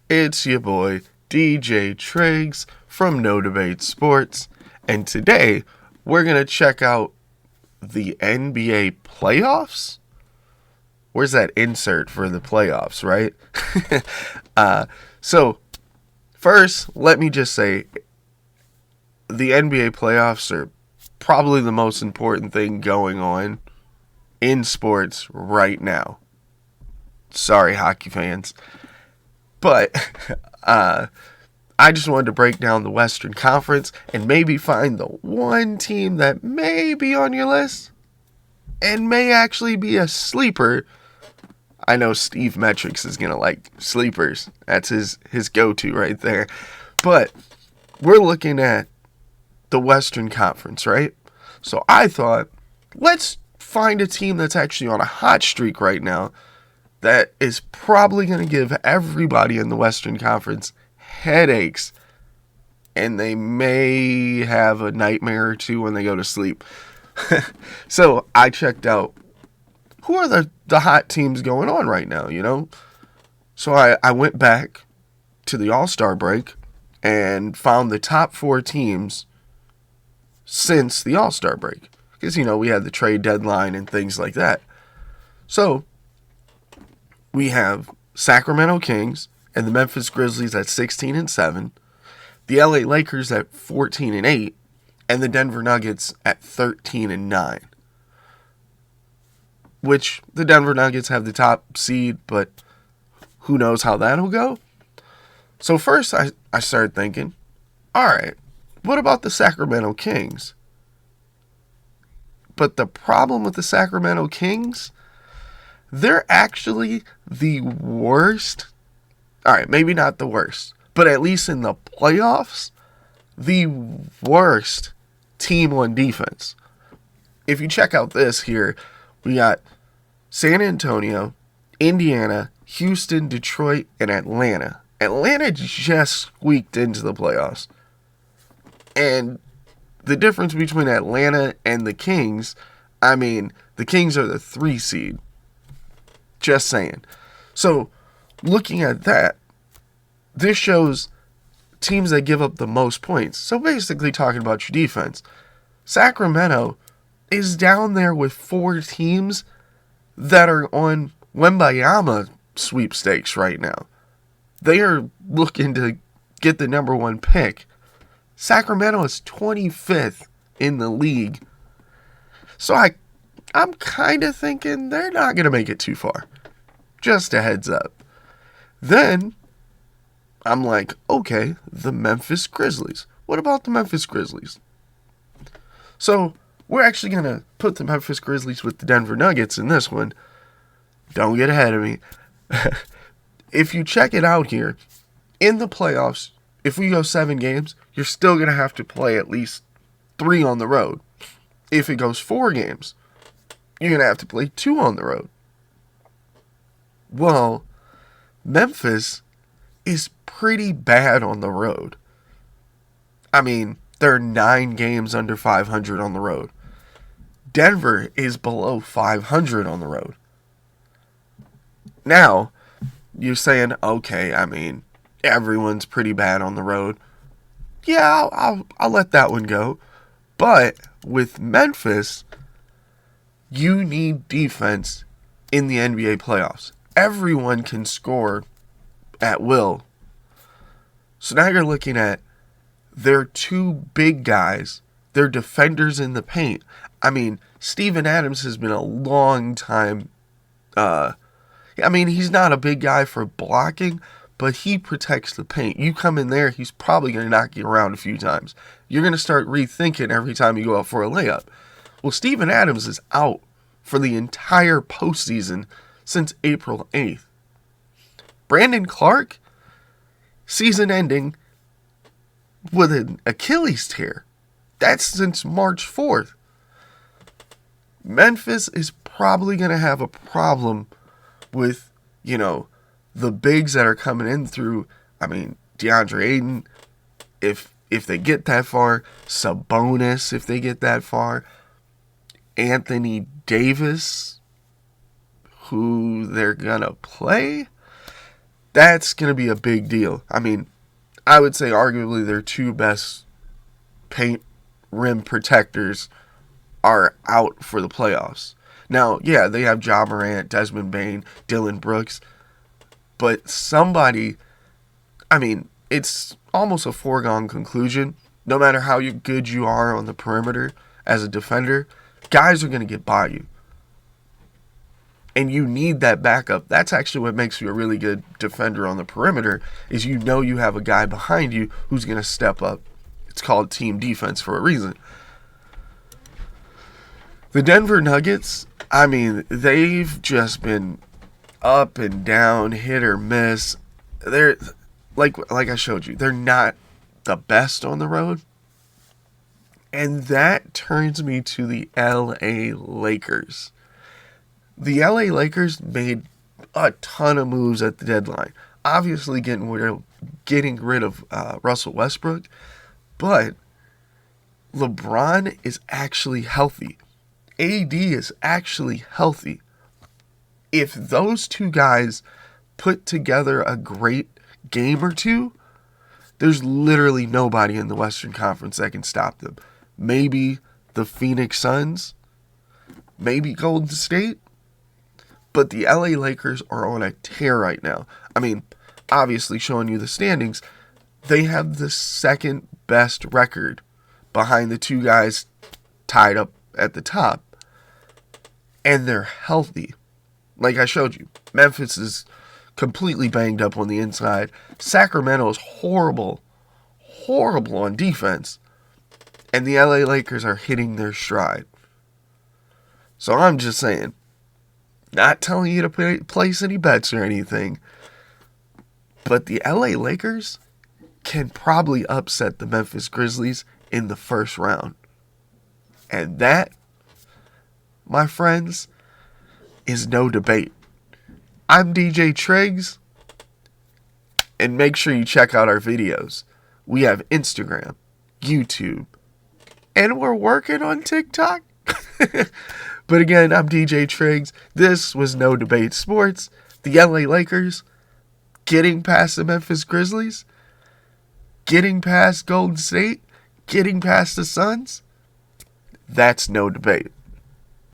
It's your boy, DJ TRIGGS from No Debate Sports, and today we're going to check out the NBA playoffs? Where's that insert for the playoffs, right? So, first, let me just say, the NBA playoffs are probably the most important thing going on in sports right now. Sorry, hockey fans. But I just wanted to break down the Western Conference and maybe find the one team that may be on your list and may actually be a sleeper. I know Steve Metrics is going to like sleepers. That's his go-to right there. But we're looking at the Western Conference, right? So I thought, let's find a team that's actually on a hot streak right now that is probably going to give everybody in the Western Conference headaches, and they may have a nightmare or two when they go to sleep. So I checked out who are the hot teams going on right now, you know? So I went back to the All-Star break and found the top 4 teams since the All-Star break. Because, you know, we had the trade deadline and things like that. So we have Sacramento Kings and the Memphis Grizzlies at 16-7, the LA Lakers at 14-8, and the Denver Nuggets at 13-9. Which the Denver Nuggets have the top seed, but who knows how that'll go? So first I started thinking, alright, what about the Sacramento Kings? But the problem with the Sacramento Kings, they're actually the worst. Alright, maybe not the worst, but at least in the playoffs, the worst team on defense. If you check out this here, we got San Antonio, Indiana, Houston, Detroit, and Atlanta. Atlanta just squeaked into the playoffs. And the difference between Atlanta and the Kings, I mean, the Kings are the 3 seed. Just saying. So, looking at that, this shows teams that give up the most points. So basically talking about your defense. Sacramento is down there with 4 teams that are on Wembayama sweepstakes right now. They are looking to get the number 1 pick. Sacramento is 25th in the league. So I'm kind of thinking they're not going to make it too far. Just a heads up. Then, I'm like, okay, the Memphis Grizzlies. What about the Memphis Grizzlies? So, we're actually going to put the Memphis Grizzlies with the Denver Nuggets in this one. Don't get ahead of me. If you check it out here, in the playoffs, if we go 7 games, you're still going to have to play at least 3 on the road. If it goes 4 games, you're going to have to play 2 on the road. Well, Memphis is pretty bad on the road. I mean, they're 9 games under 500 on the road. Denver is below 500 on the road. Now, you're saying, okay, I mean, everyone's pretty bad on the road. Yeah, I'll let that one go. But with Memphis, you need defense in the NBA playoffs. Everyone can score at will. So now you're looking at their 2 big guys. They're defenders in the paint. I mean, Steven Adams has been a long time. He's not a big guy for blocking, but he protects the paint. You come in there, he's probably going to knock you around a few times. You're going to start rethinking every time you go out for a layup. Well, Steven Adams is out for the entire postseason since April 8th. Brandon Clark, season ending with an Achilles tear. That's since March 4th. Memphis is probably going to have a problem with, the bigs that are coming in through, DeAndre Ayton, if they get that far, Sabonis, if they get that far, Anthony Davis, who they're going to play. That's going to be a big deal. I mean, I would say arguably their two best paint rim protectors are out for the playoffs. Now, yeah, they have Ja Morant, Desmond Bane, Dylan Brooks, but somebody, I mean, it's almost a foregone conclusion. No matter how good you are on the perimeter as a defender, guys are going to get by you. And you need that backup. That's actually what makes you a really good defender on the perimeter, is you know you have a guy behind you who's going to step up. It's called team defense for a reason. The Denver Nuggets, I mean, they've just been up and down, hit or miss. They're like I showed you, they're not the best on the road. And that turns me to the LA Lakers. The LA Lakers made a ton of moves at the deadline. Obviously getting rid of Russell Westbrook, but LeBron is actually healthy. AD is actually healthy. If those two guys put together a great game or two, there's literally nobody in the Western Conference that can stop them. Maybe the Phoenix Suns, maybe Golden State, but the LA Lakers are on a tear right now. I mean, obviously showing you the standings, they have the second best record behind the two guys tied up at the top. And they're healthy. Like I showed you, Memphis is completely banged up on the inside. Sacramento is horrible on defense. And the LA Lakers are hitting their stride. So I'm just saying, not telling you to place any bets or anything, but the LA Lakers can probably upset the Memphis Grizzlies in the first round. And that, my friends, is no debate. I'm DJ TRIGGS, and make sure you check out our videos. We have Instagram, YouTube, and we're working on TikTok. But again, I'm DJ TRIGGS. This was No Debate Sports. The LA Lakers getting past the Memphis Grizzlies, getting past Golden State, getting past the Suns. That's no debate.